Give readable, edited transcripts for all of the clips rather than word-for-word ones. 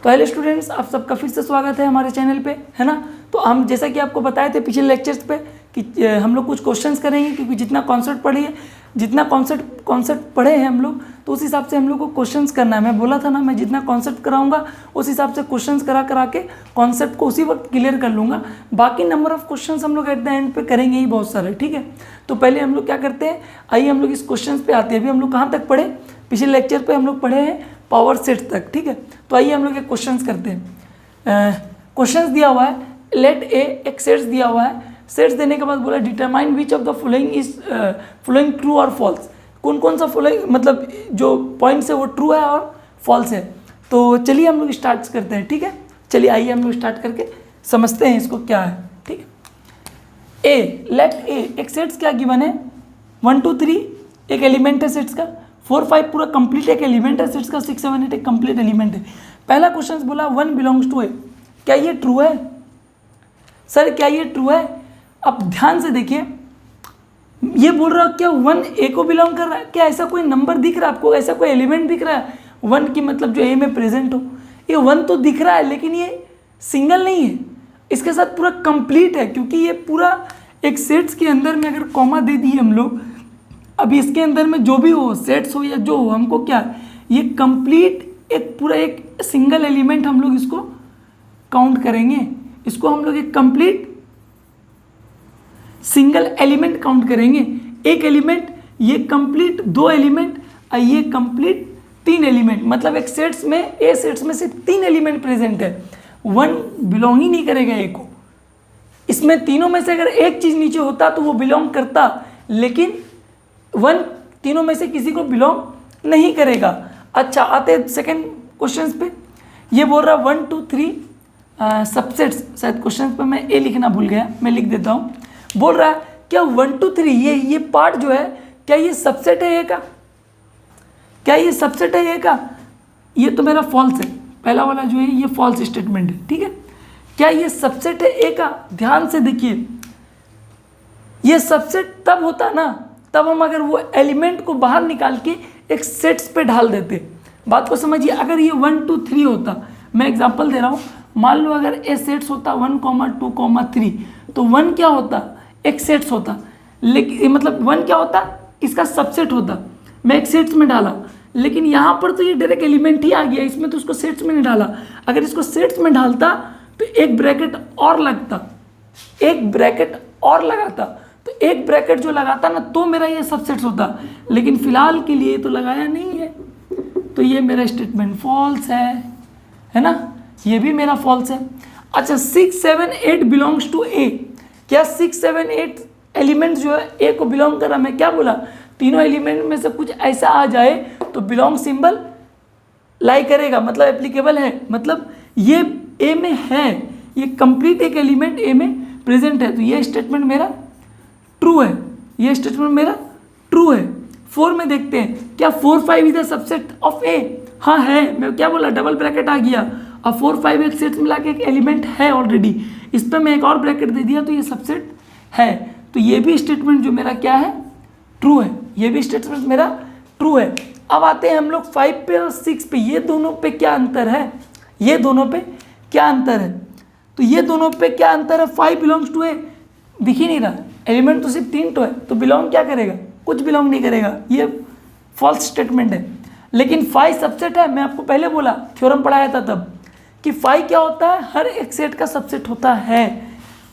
तो hello students, आप सबका फिर से स्वागत है हमारे चैनल पे, है ना। तो हम जैसा कि आपको बताए थे पिछले लेक्चर्स पे कि हम लोग कुछ क्वेश्चंस करेंगे, क्योंकि जितना कॉन्सेप्ट पढ़े हैं हम लोग, तो उस हिसाब से हम लोग को क्वेश्चंस करना है। मैं बोला था ना, मैं जितना कॉन्सेप्ट कराऊंगा उस हिसाब से क्वेश्चंस करा के कॉन्सेप्ट को उसी वक्त क्लियर कर लूँगा। बाकी नंबर ऑफ क्वेश्चंस हम लोग एट द एंड पे करेंगे ही बहुत सारे, ठीक है। तो पहले हम लोग क्या करते हैं, आइए हम लोग इस क्वेश्चन पे आते हैं। अभी हम लोग कहाँ तक पढ़े, पिछले लेक्चर पे हम लोग पढ़े हैं पावर सेट तक, ठीक है। तो आइए हम लोग एक क्वेश्चंस करते हैं। क्वेश्चंस दिया हुआ है, लेट ए एक सेट्स दिया हुआ है। सेट्स देने के बाद बोला determine which of the following true और फॉल्स। कौन कौन सा फॉलोइंग मतलब जो पॉइंट्स है वो ट्रू है और फॉल्स है। तो चलिए हम लोग स्टार्ट करते हैं, ठीक है। चलिए आइए हम लोग स्टार्ट करके समझते हैं इसको क्या है, ठीक है। ए, लेट ए एक सेट्स क्या गिवन है, 1 2 3 एक एलिमेंट है सेट्स का, 4 5 पूरा कंप्लीट एक एलिमेंट है सेट्स का, 6 7 8 एक कंप्लीट एलिमेंट है। पहला क्वेश्चन बोला 1 बिलोंग्स टू ए, क्या ये ट्रू है सर, क्या ये ट्रू है। अब ध्यान से देखिए, ये बोल रहा है क्या 1 ए को बिलोंग कर रहा है, क्या ऐसा कोई नंबर दिख रहा है आपको, ऐसा कोई एलिमेंट दिख रहा है 1 की मतलब जो ए में प्रेजेंट हो। ये 1 तो दिख रहा है लेकिन ये सिंगल नहीं है, इसके साथ पूरा कंप्लीट है, क्योंकि ये पूरा एक सेट्स के अंदर में अगर कॉमा दे दिए हम लोग, अब इसके अंदर में जो भी हो सेट्स हो या जो हो, हमको क्या ये कंप्लीट एक पूरा एक सिंगल एलिमेंट हम लोग इसको काउंट करेंगे, इसको हम लोग एक कंप्लीट सिंगल एलिमेंट काउंट करेंगे। एक एलिमेंट, ये कंप्लीट 2 एलिमेंट और ये कंप्लीट 3 एलिमेंट, मतलब एक सेट्स में ए सेट्स में सिर्फ 3 एलिमेंट प्रेजेंट है, 1 बिलोंग ही नहीं करेगा ए को। इसमें तीनों में से अगर एक चीज नीचे होता तो वो बिलोंग करता, लेकिन 1 तीनों में से किसी को बिलोंग नहीं करेगा। अच्छा, आते हैं सेकेंड क्वेश्चन पे। ये बोल रहा 1 2 3 सबसेट्स, शायद क्वेश्चन पे मैं ए लिखना भूल गया, मैं लिख देता हूँ। बोल रहा है क्या 1 2 3 ये पार्ट जो है, क्या ये सबसेट है ए का, क्या ये सबसेट है ए का। ये तो मेरा फॉल्स है, पहला वाला जो है ये फॉल्स स्टेटमेंट है, ठीक है। क्या ये सबसेट है ए का, ध्यान से देखिए, ये सबसेट तब होता ना, तब हम अगर वो एलिमेंट को बाहर निकाल के एक सेट्स पे ढाल देते। बात को समझिए, अगर ये 1 2 3 होता, मैं एग्जांपल दे रहा हूँ, मान लो अगर ए सेट्स होता 1 2 3, तो 1 क्या होता, एक सेट्स होता, लेकिन मतलब 1 क्या होता, इसका सबसेट होता, मैं एक सेट्स में डाला, लेकिन यहाँ पर तो ये डायरेक्ट एलिमेंट ही आ गया, इसमें तो उसको सेट्स में नहीं डाला। अगर इसको सेट्स में डालता तो एक ब्रैकेट और लगता, एक ब्रैकेट और लगाता, तो एक ब्रैकेट जो लगाता ना तो मेरा ये सबसेट्स होता, लेकिन फिलहाल के लिए तो लगाया नहीं है, तो ये मेरा स्टेटमेंट फॉल्स है ना, ये भी मेरा फॉल्स है। अच्छा, 6 7 8 बिलोंग्स टू ए, क्या 6 7 8 एलिमेंट जो है ए को बिलोंग कर रहा। मैं क्या बोला, तीनों एलिमेंट में से कुछ ऐसा आ जाए तो बिलोंग सिंबल लाई करेगा, मतलब एप्लीकेबल है, मतलब ये ए में है, ये कंप्लीट एक एलिमेंट ए में प्रेजेंट है, तो ये स्टेटमेंट मेरा ट्रू है, ये स्टेटमेंट मेरा ट्रू है। 4 में देखते हैं, क्या 4 5 इज द सबसेट ऑफ ए, हाँ है। मैं क्या बोला, डबल ब्रैकेट आ गया, और 4 5 एक सेट मिला के एक एलिमेंट है ऑलरेडी, इस पर मैं एक और ब्रैकेट दे दिया तो ये सबसेट है, तो ये भी स्टेटमेंट जो मेरा क्या है, ट्रू है, ये भी स्टेटमेंट मेरा ट्रू है। अब आते हैं हम लोग 5 पे और 6 पे, ये दोनों पे क्या अंतर है, ये दोनों पे क्या अंतर है, तो ये दोनों पे क्या अंतर है। 5 बिलोंग्स टू ए, दिख ही नहीं रहा, एलिमेंट तो सिर्फ 3 तो है, तो बिलोंग क्या करेगा, कुछ बिलोंग नहीं करेगा, ये फॉल्स स्टेटमेंट है। लेकिन 5 सबसेट है, मैं आपको पहले बोला, थ्योरम पढ़ाया था तब, कि 5 क्या होता है, हर एक सेट का सबसेट होता है,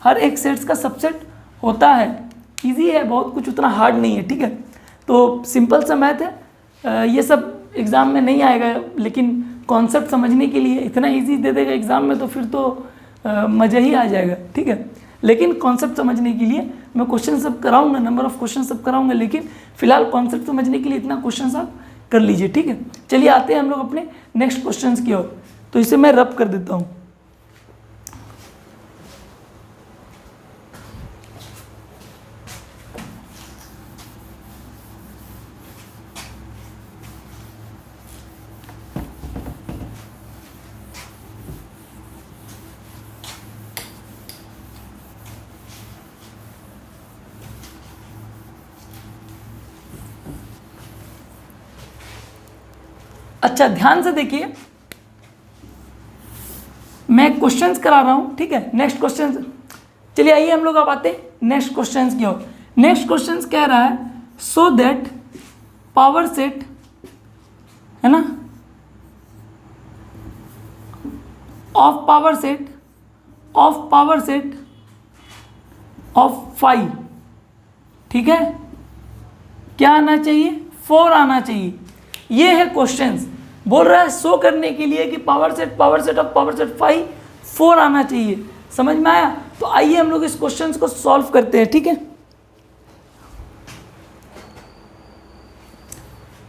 हर एक सेट्स का सबसेट होता है। इजी है बहुत, कुछ उतना हार्ड नहीं है, ठीक है। तो सिंपल सा मैथ है, ये सब एग्ज़ाम में नहीं आएगा, लेकिन कॉन्सेप्ट समझने के लिए इतना इजी दे देगा एग्ज़ाम में, तो फिर तो मज़ा ही आ जाएगा, ठीक है। लेकिन कॉन्सेप्ट समझने के लिए मैं क्वेश्चन सब कराऊंगा, नंबर ऑफ क्वेश्चन सब कराऊंगा, लेकिन फिलहाल कॉन्सेप्ट समझने के लिए इतना क्वेश्चन आप कर लीजिए, ठीक है। चलिए आते हैं हम लोग अपने नेक्स्ट क्वेश्चन की ओर। तो इसे मैं रब कर देता हूँ। अच्छा, ध्यान से देखिए, मैं क्वेश्चंस करा रहा हूँ, ठीक है। नेक्स्ट क्वेश्चन, चलिए आइए हम लोग अब आते हैं नेक्स्ट क्वेश्चंस की ओर। नेक्स्ट क्वेश्चंस कह रहा है सो दैट पावर सेट, है ना, ऑफ पावर सेट ऑफ 5, ठीक है, क्या आना चाहिए, 4 आना चाहिए। ये है क्वेश्चंस, बोल रहा है शो करने के लिए कि power set of power set 5 4 आना चाहिए। समझ में आया? तो आइए हम लोग इस क्वेश्चंस को सॉल्व करते हैं, ठीक है।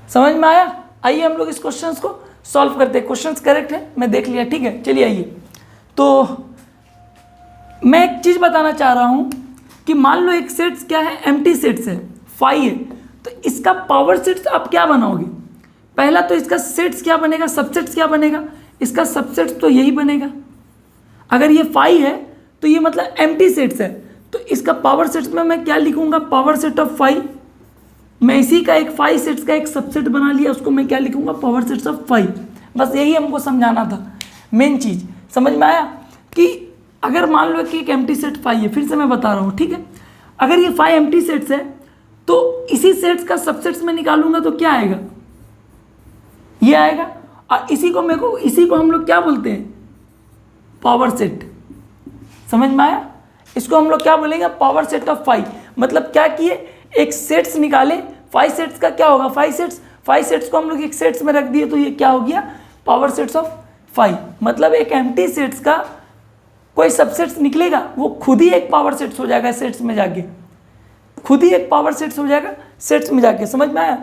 समझ में आया? आइए हम लोग इस क्वेश्चंस को सॉल्व करते हैं। क्वेश्चंस करेक्ट है, मैं देख लिया, ठीक है। चलिए आइए, तो मैं एक चीज बताना चाह रहा हूं कि मान लो एक सेट्स क्या है, एम्प्टी सेट्स है, 5 है, तो इसका पावर सेट्स आप क्या बनाओगे? पहला तो इसका सेट्स क्या बनेगा, सबसेट्स क्या बनेगा? इसका सबसेट्स तो यही बनेगा। अगर ये 5 है तो ये मतलब एम्प्टी सेट्स है, तो इसका पावर सेट्स में मैं क्या लिखूंगा, पावर सेट ऑफ 5। मैं इसी का एक 5 सेट्स का एक सबसेट बना लिया, उसको मैं क्या लिखूंगा, पावर सेट्स ऑफ 5। बस यही हमको समझाना था, मेन चीज। समझ में आया? कि अगर मान लो कि एक एम्प्टी सेट 5 है, फिर से मैं बता रहा हूँ, ठीक है। अगर ये 5 एम्प्टी सेट्स है तो इसी सेट्स का सबसेट्स में निकालूंगा तो क्या आएगा, ये आएगा। और इसी को हम लोग क्या बोलते हैं, पावर सेट। समझ में आया? इसको हम लोग क्या बोलेंगे, पावर सेट ऑफ 5। मतलब क्या किए, एक सेट्स निकाले, 5 सेट्स का क्या होगा, 5 सेट्स को हम लोग एक सेट्स में रख दिए, तो ये क्या हो गया, पावर सेट्स ऑफ 5। मतलब एक एम्प्टी सेट्स का कोई सबसेट्स निकलेगा, वो खुद ही एक पावर सेट्स हो जाएगा सेट्स में जाके, खुद ही एक पावर सेट्स हो जाएगा सेट्स में जाके। समझ में आया?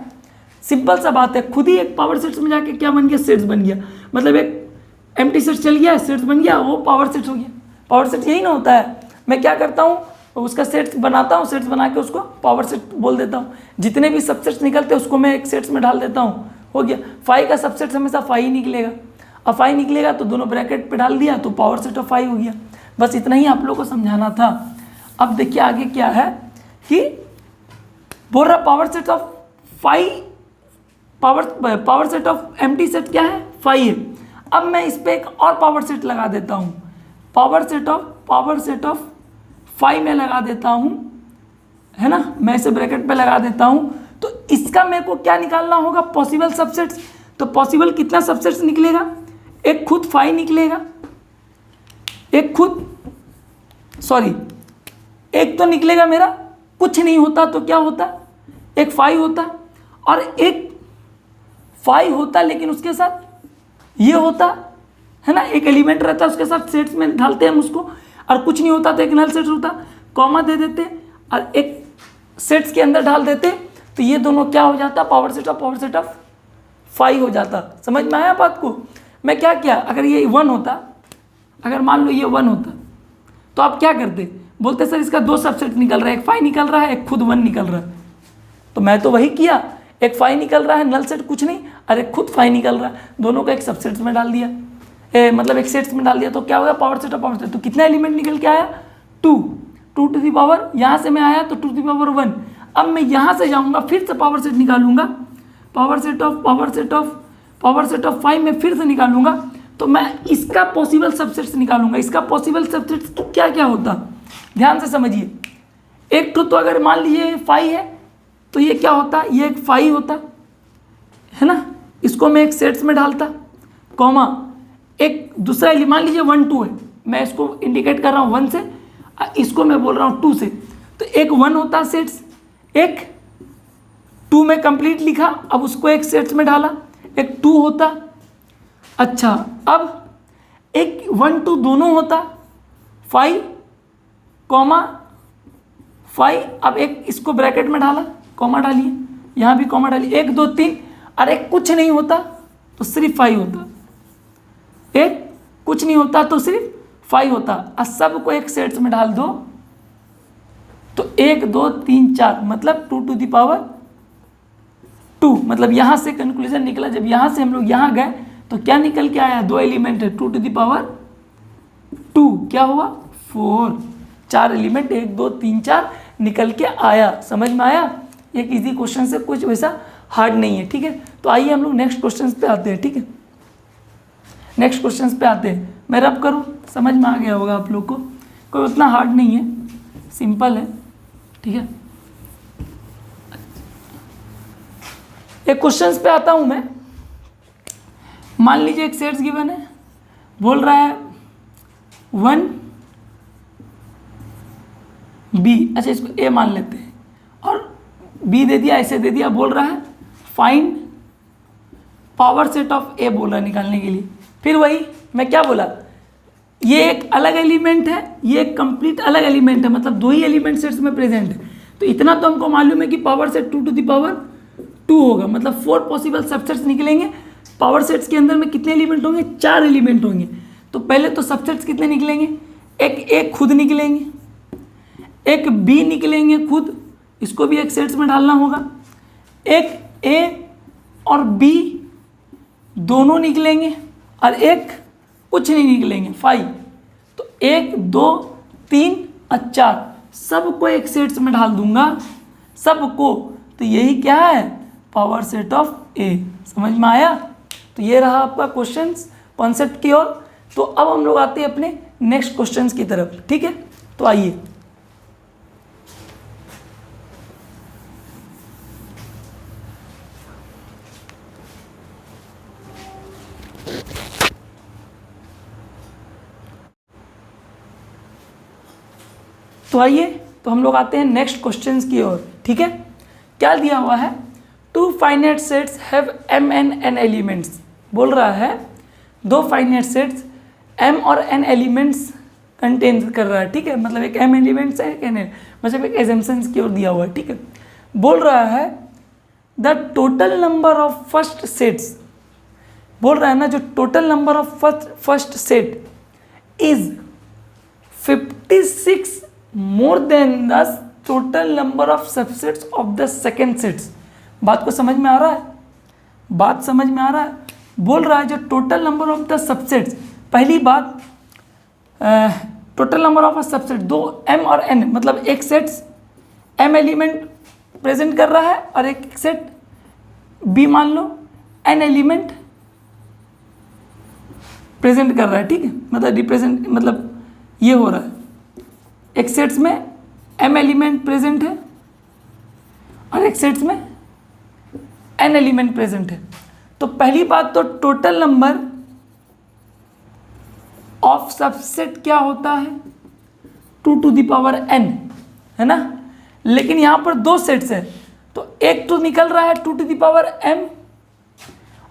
सिंपल सा बात है, खुद ही एक पावर सेट्स में जाके क्या बन गया, सेट्स बन गया। मतलब एक एम्प्टी सेट चल गया, सेट्स बन गया, वो पावर सेट्स हो गया। पावर सेट यही ना होता है, मैं क्या करता हूँ, उसका सेट्स बनाता हूँ, सेट्स बना के उसको पावर सेट बोल देता हूँ। जितने भी सबसेट्स निकलते हैं उसको मैं एक सेट्स में डाल देता हूँ, हो गया। 5 का सबसेट्स हमेशा 5 ही निकलेगा, अब 5 निकलेगा तो दोनों ब्रैकेट पे डाल दिया तो पावर सेट ऑफ 5 हो गया। बस इतना ही आप लोगों को समझाना था। अब देखिए आगे क्या है कि बोल रहा power set of 5, power set of empty set क्या है, 5 है। अब मैं इस पर एक और पावर सेट लगा देता हूँ, पावर सेट ऑफ 5 में लगा देता हूँ, है ना, मैं इसे ब्रैकेट पे लगा देता हूँ। तो इसका मेरे को क्या निकालना होगा, पॉसिबल सबसेट्स। तो पॉसिबल कितना सबसेट्स निकलेगा, एक खुद 5 निकलेगा, एक तो निकलेगा मेरा कुछ नहीं होता तो क्या होता, एक 5 होता, और एक 5 होता लेकिन उसके साथ ये होता, है ना, एक एलिमेंट रहता है उसके साथ सेट्स में डालते हैं हम उसको, और कुछ नहीं होता तो एक नल सेट होता, कॉमा दे देते और एक सेट्स के अंदर डाल देते, तो ये दोनों क्या हो जाता, पावर सेट ऑफ 5 हो जाता। समझ में आया बात को? मैं क्या किया, अगर ये 1 होता, अगर मान लो ये 1 होता तो आप क्या करते, बोलते सर इसका 2 सबसेट निकल रहा है, एक 5 निकल रहा है, एक खुद 1 निकल रहा है। तो मैं तो वही किया, एक 5 निकल रहा है, नल सेट कुछ नहीं, और एक खुद 5 निकल रहा है, दोनों को एक सबसेट्स में डाल दिया, मतलब एक सेट्स में डाल दिया, तो क्या होगा, power set of power set. तो कितना एलिमेंट निकल के आया, 2 टू द पावर, यहाँ से मैं आया तो 2 to the power 1। अब मैं यहाँ से जाऊँगा, फिर से पावर सेट निकालूंगा, पावर सेट ऑफ 5 में फिर से निकालूंगा, तो मैं इसका पॉसिबल सबसेट्स निकालूंगा। इसका पॉसिबल सबसेट्स तो क्या क्या होता, ध्यान से समझिए। एक तो अगर मान लीजिए 5 है तो ये क्या होता, ये एक 5 होता, है ना, इसको मैं एक सेट्स में डालता, कॉमा एक दूसरा मान लीजिए 1 2 है, मैं इसको इंडिकेट कर रहा हूँ 1 से, इसको मैं बोल रहा हूँ 2 से, तो एक 1 होता सेट्स, एक 2 में कंप्लीट लिखा, अब उसको एक सेट्स में डाला, एक 2 होता। अच्छा, अब एक 1 2 दोनों होता, 5 कॉमा 5, अब एक इसको ब्रैकेट में डाला, कॉमा डालिए, यहाँ भी कॉमा डालिए, 1 2 3, और एक कुछ नहीं होता तो सिर्फ 5 होता, एक कुछ नहीं होता तो सिर्फ 5 होता, और सबको एक सेट्स में डाल दो तो 1 2 3 4, मतलब 2 to the power 2। मतलब यहाँ से कंक्लूजन निकला, जब यहाँ से हम लोग यहाँ गए तो क्या निकल के आया, 2 एलिमेंट है, 2 to the power 2, क्या हुआ 4, 4 एलिमेंट 1 2 3 4 निकल के आया। समझ में आया? एक इजी क्वेश्चन से, कुछ वैसा हार्ड नहीं है, ठीक है। तो आइए हम लोग नेक्स्ट क्वेश्चन पे आते हैं, ठीक है, नेक्स्ट क्वेश्चन पे आते हैं। मैं रब करूँ, समझ में आ गया होगा आप लोग को, कोई उतना हार्ड नहीं है, सिंपल है, ठीक है। एक क्वेश्चंस पे आता हूँ मैं। मान लीजिए एक सेट्स गिवन है, बोल रहा है 1b, अच्छा इसको a मान लेते हैं, और b दे दिया, ऐसे दे दिया, बोल रहा है find power set of a, बोल रहा है निकालने के लिए। फिर वही मैं क्या बोला, ये एक अलग एलिमेंट है, ये एक कंप्लीट अलग एलिमेंट है, मतलब दो ही एलिमेंट सेट्स में प्रेजेंट है। तो इतना तो हमको मालूम है कि power set 2 to the power 2 होगा, मतलब 4 पॉसिबल सबसेट्स निकलेंगे। पावर सेट्स के अंदर में कितने एलिमेंट होंगे, 4 एलिमेंट होंगे। तो पहले तो सबसेट्स कितने निकलेंगे, एक खुद निकलेंगे, एक बी निकलेंगे खुद, इसको भी एक सेट्स में डालना होगा, एक ए और बी दोनों निकलेंगे, और एक कुछ नहीं निकलेंगे 5। तो 1 2 3 और 4 सबको एक सेट्स में डाल दूंगा, सबको। तो यही क्या है, पावर सेट ऑफ ए। समझ में आया। तो ये रहा आपका क्वेश्चंस कॉन्सेप्ट की ओर। तो अब हम लोग आते हैं अपने नेक्स्ट क्वेश्चंस की तरफ, ठीक है। तो आइए, तो हम लोग आते हैं नेक्स्ट क्वेश्चंस की ओर, ठीक है। क्या दिया हुआ है, 2 finite sets have m and n elements. बोल रहा है 2 फाइनाइट सेट्स m और n एलिमेंट्स कंटेन कर रहा है, ठीक है। मतलब एक m एलिमेंट्स है, एक n, मतलब एक एजम्पशंस की ओर दिया हुआ है, ठीक है। बोल रहा है the total number of first sets, बोल रहा है ना, जो total number of first set is 56 more than the total number of subsets of the second sets. बात को समझ में आ रहा है, बात समझ में आ रहा है। बोल रहा है जो total number of the subsets, पहली बात total number of subset 2 m और n, मतलब एक सेट्स m एलिमेंट प्रेजेंट कर रहा है और एक सेट b मान लो n एलिमेंट प्रेजेंट कर रहा है, ठीक है। मतलब रिप्रेजेंट, मतलब ये हो रहा है, एक सेट्स में m एलिमेंट प्रेजेंट है और एक सेट्स में n एलिमेंट प्रेजेंट है। तो पहली बात तो टोटल नंबर ऑफ सबसेट क्या होता है, 2 टू द पावर n, है ना। लेकिन यहाँ पर 2 सेट्स है, तो एक तो निकल रहा है 2 टू द पावर m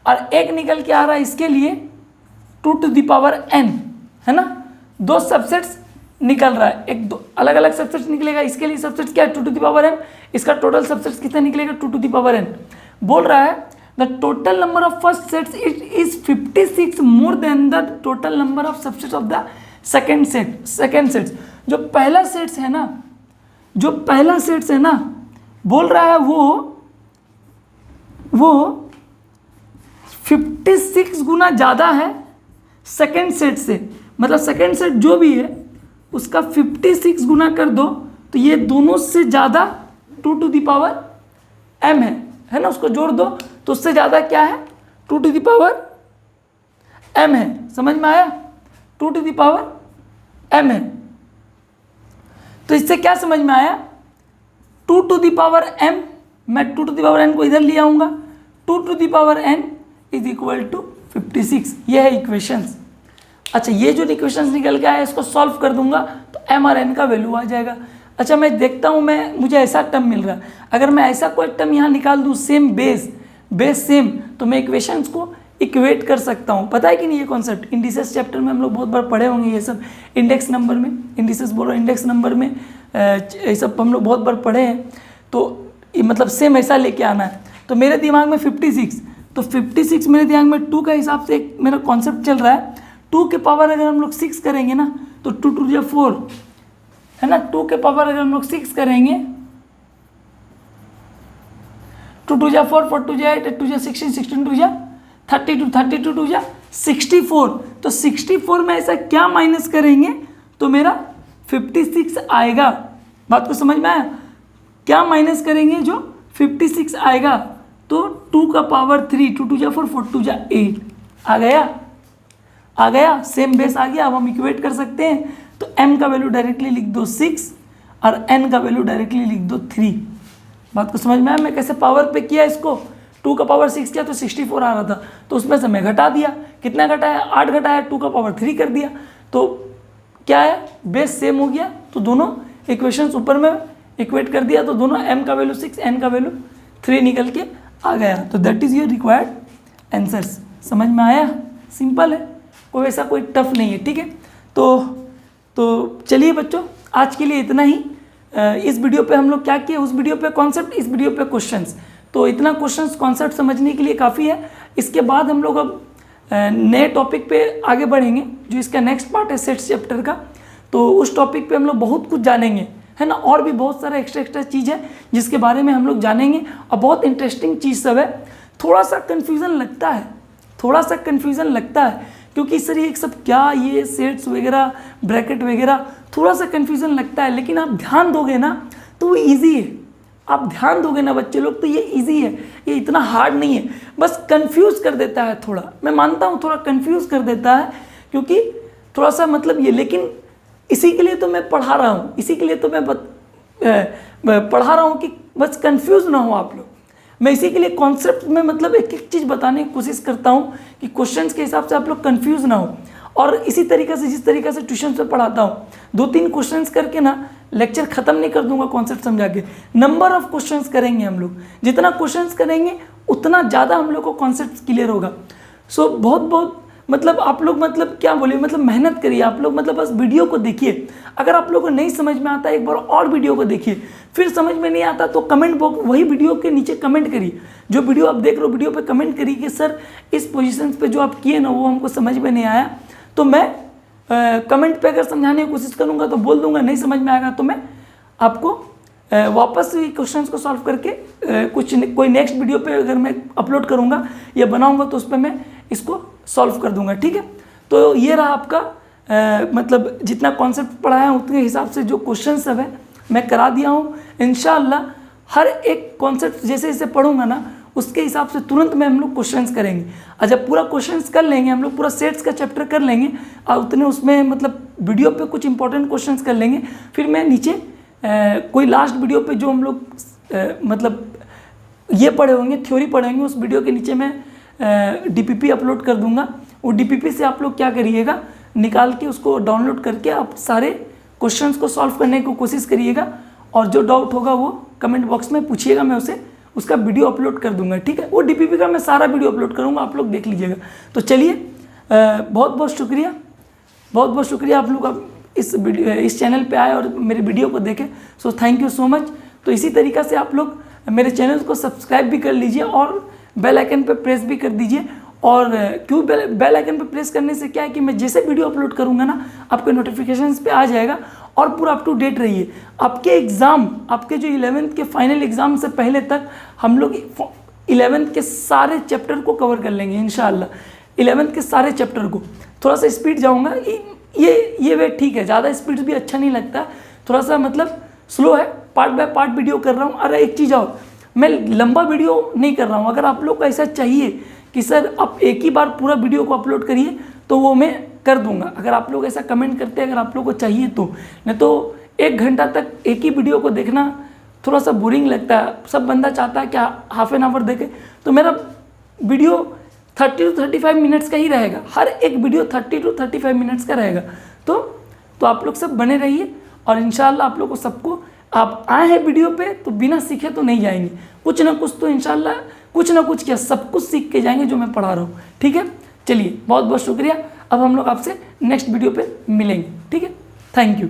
और एक निकल के आ रहा है इसके लिए 2 टू द पावर n, है ना। 2 सबसेट्स निकल रहा है, एक दो अलग अलग सबसेट्स निकलेगा, इसके लिए सबसेट्स क्या है 2 टू द पावर m, इसका टोटल सबसेट्स कितना निकलेगा 2 टू द पावर n। बोल रहा है the total number of first sets is 56 more than the total number of subsets of the second sets. जो पहला सेट्स है ना, जो पहला सेट्स है ना, बोल रहा है वो 56 गुना ज़्यादा है सेकेंड सेट से। मतलब सेकेंड सेट जो भी है उसका 56 गुना कर दो तो ये दोनों से ज़्यादा 2 टू द पावर m है ना, उसको जोड़ दो तो उससे ज़्यादा क्या है 2 टू द पावर m है। समझ में आया, 2 टू द पावर m है। तो इससे क्या समझ में आया, 2 टू द पावर m, मैं 2 टू द पावर n को इधर ले आऊँगा, 2 to the power n is equal to 56। ये है इक्वेशंस। अच्छा, ये जो इक्वेशंस निकल के आया इसको सॉल्व कर दूंगा तो m और n का वैल्यू आ जाएगा। अच्छा, मैं देखता हूँ, मुझे ऐसा टर्म मिल रहा है, अगर मैं ऐसा कोई टर्म यहाँ निकाल दूँ सेम बेस सेम, तो मैं इक्वेशंस को इक्वेट कर सकता हूँ। पता है कि नहीं ये कॉन्सेप्ट, इंडिसेस चैप्टर में हम लोग बहुत बार पढ़े होंगे ये सब, इंडेक्स नंबर में, इंडिसेस बोलो इंडेक्स नंबर में, ये सब हम लोग बहुत बार पढ़े हैं। तो मतलब सेम ऐसा लेके आना है। तो मेरे दिमाग में 56, तो 56 मेरे दिमाग में 2 का हिसाब से एक मेरा कॉन्सेप्ट चल रहा है। 2 के पावर अगर हम लोग 6 करेंगे ना तो 2 टू 4 है ना, 2 के पावर अगर हम लोग 6 करेंगे, 2 to 4, 4 to 8, 8 to 16, 16 to 32, 32 to 64। तो 64 में ऐसा क्या माइनस करेंगे तो मेरा 56 आएगा। बात को समझ में आया, क्या माइनस करेंगे जो 56 आएगा, तो 2 का पावर 3, 2 टू 4, 4 टू 8 आ गया। आ गया, सेम बेस आ गया। अब हम इक्वेट कर सकते हैं, तो m का वैल्यू डायरेक्टली लिख दो 6 और n का वैल्यू डायरेक्टली लिख दो 3। बात को समझ में आया? मैं कैसे पावर पे किया इसको, 2 का पावर 6 किया तो 64 आ रहा था, तो उसमें से मैं घटा दिया, कितना घटाया 8 घटाया, 2 का पावर 3 कर दिया, तो क्या है बेस सेम हो गया। तो दोनों इक्वेशंस ऊपर में इक्वेट कर दिया, तो दोनों m का वैल्यू 6 n का वैल्यू 3 निकल के आ गया। तो that is your required answers. समझ में आया? सिंपल है, कोई ऐसा कोई टफ नहीं है, ठीक है। तो चलिए बच्चों, आज के लिए इतना ही। इस वीडियो पे हम लोग क्या किए, उस वीडियो पे कॉन्सेप्ट, इस वीडियो पे क्वेश्चंस, तो इतना क्वेश्चंस कॉन्सेप्ट समझने के लिए काफ़ी है। इसके बाद हम लोग अब नए टॉपिक पे आगे बढ़ेंगे, जो इसका नेक्स्ट पार्ट है सेट्स चैप्टर का। तो उस टॉपिक पे हम लोग बहुत कुछ जानेंगे, है ना, और भी बहुत सारा एक्स्ट्रा चीज़ है जिसके बारे में हम लोग जानेंगे, और बहुत इंटरेस्टिंग चीज़ सब है। थोड़ा सा कन्फ्यूज़न लगता है, क्योंकि सर ये सब क्या, ये सेट्स वगैरह ब्रैकेट वगैरह, थोड़ा सा कन्फ्यूज़न लगता है, लेकिन आप ध्यान दोगे ना तो वो ईजी है। आप ध्यान दोगे ना बच्चे लोग तो ये इजी है, ये इतना हार्ड नहीं है। बस कंफ्यूज कर देता है थोड़ा, मैं मानता हूँ थोड़ा कंफ्यूज कर देता है, क्योंकि थोड़ा सा मतलब ये, लेकिन इसी के लिए तो मैं पढ़ा रहा हूँ, इसी के लिए तो मैं पढ़ा रहा हूँ कि बस कंफ्यूज ना हो आप लोग। मैं इसी के लिए कॉन्सेप्ट में मतलब एक एक चीज़ बताने की कोशिश करता हूँ कि क्वेश्चंस के हिसाब से आप लोग कंफ्यूज ना हो। और इसी तरीके से, जिस तरीके से ट्यूशन से पढ़ाता हूँ, 2-3 क्वेश्चंस करके ना लेक्चर ख़त्म नहीं कर दूंगा कॉन्सेप्ट समझा के। नंबर ऑफ क्वेश्चंस करेंगे हम लोग, जितना क्वेश्चंस करेंगे उतना ज़्यादा हम लोग को कॉन्सेप्ट क्लियर होगा। सो बहुत मतलब आप लोग मतलब क्या बोले, मतलब मेहनत करिए आप लोग, मतलब बस वीडियो को देखिए। अगर आप लोगों को नहीं समझ में आता एक बार और वीडियो को देखिए, फिर समझ में नहीं आता तो कमेंट बॉक्स, वही वीडियो के नीचे कमेंट करिए, जो वीडियो आप देख रहे हो वीडियो पे कमेंट करिए कि सर इस पोजीशन पे जो आप किए ना वो हमको समझ में नहीं आया। तो मैं कमेंट पे अगर समझाने की कोशिश करूँगा तो बोल दूँगा, नहीं समझ में आएगा तो मैं आपको वापस क्वेश्चंस को सॉल्व करके कोई नेक्स्ट वीडियो पे अगर मैं अपलोड करूँगा या बनाऊँगा तो उस पर मैं इसको सॉल्व कर दूँगा, ठीक है। तो ये रहा आपका मतलब जितना कॉन्सेप्ट पढ़ाया उतने हिसाब से जो क्वेश्चन सब है मैं करा दिया हूँ। इंशाल्लाह हर एक कॉन्सेप्ट जैसे जैसे पढ़ूंगा ना उसके हिसाब से तुरंत में हम लोग क्वेश्चंस करेंगे, और जब पूरा क्वेश्चंस कर लेंगे हम लोग, पूरा सेट्स का चैप्टर कर लेंगे और उतने उसमें मतलब वीडियो पे कुछ इंपॉर्टेंट क्वेश्चंस कर लेंगे, फिर मैं नीचे कोई लास्ट वीडियो पे जो हम लोग मतलब ये पढ़े होंगे, थ्योरी पढ़ेंगे, उस वीडियो के नीचे मैं DPP अपलोड कर दूंगा। वो DPP से आप लोग क्या करिएगा, निकाल के उसको डाउनलोड करके आप सारे क्वेश्चंस को सॉल्व करने की कोशिश करिएगा, और जो डाउट होगा वो कमेंट बॉक्स में पूछिएगा, मैं उसे उसका वीडियो अपलोड कर दूंगा, ठीक है। वो DPP का मैं सारा वीडियो अपलोड करूंगा, आप लोग देख लीजिएगा। तो चलिए बहुत शुक्रिया आप लोग अब इस चैनल पे आए और मेरे वीडियो को देखें। So thank you so much. तो इसी तरीक़ा से आप लोग मेरे चैनल को सब्सक्राइब भी कर लीजिए और बेल आइकन पे प्रेस भी कर दीजिए। और क्यों बेल आइकन पे प्रेस करने से क्या है कि मैं जैसे वीडियो अपलोड करूंगा ना आपके नोटिफिकेशंस पे आ जाएगा, और पूरा अप टू डेट रहिए। आपके एग्ज़ाम, आपके जो 11th के फाइनल एग्ज़ाम से पहले तक हम लोग 11th के सारे चैप्टर को कवर कर लेंगे इंशाल्लाह। 11th के सारे चैप्टर को, थोड़ा सा स्पीड जाऊँगा, ये वे ठीक है, ज़्यादा स्पीड भी अच्छा नहीं लगता, थोड़ा सा मतलब स्लो है, पार्ट बाय पार्ट वीडियो कर रहा हूँ। अरे एक चीज़ और, मैं लंबा वीडियो नहीं कर रहा हूँ, अगर आप लोग को ऐसा चाहिए कि सर आप एक ही बार पूरा वीडियो को अपलोड करिए तो वो मैं कर दूंगा। अगर आप लोग ऐसा कमेंट करते हैं, अगर आप लोग को चाहिए तो, नहीं तो 1 घंटा तक एक ही वीडियो को देखना थोड़ा सा बोरिंग लगता है। सब बंदा चाहता है कि हाफ एन आवर देखे, तो मेरा वीडियो 30 to 35 मिनट्स का ही रहेगा, हर एक वीडियो 30 to 35 मिनट्स का रहेगा। तो आप लोग सब बने रहिए, और इंशाल्लाह आप लोग को सबको, आप आए हैं वीडियो पे तो बिना सीखे तो नहीं जाएंगे, कुछ ना कुछ तो इंशाल्लाह कुछ ना कुछ क्या सब कुछ सीख के जाएंगे जो मैं पढ़ा रहा हूँ, ठीक है। चलिए बहुत शुक्रिया। अब हम लोग आपसे नेक्स्ट वीडियो पे मिलेंगे, ठीक है। Thank you.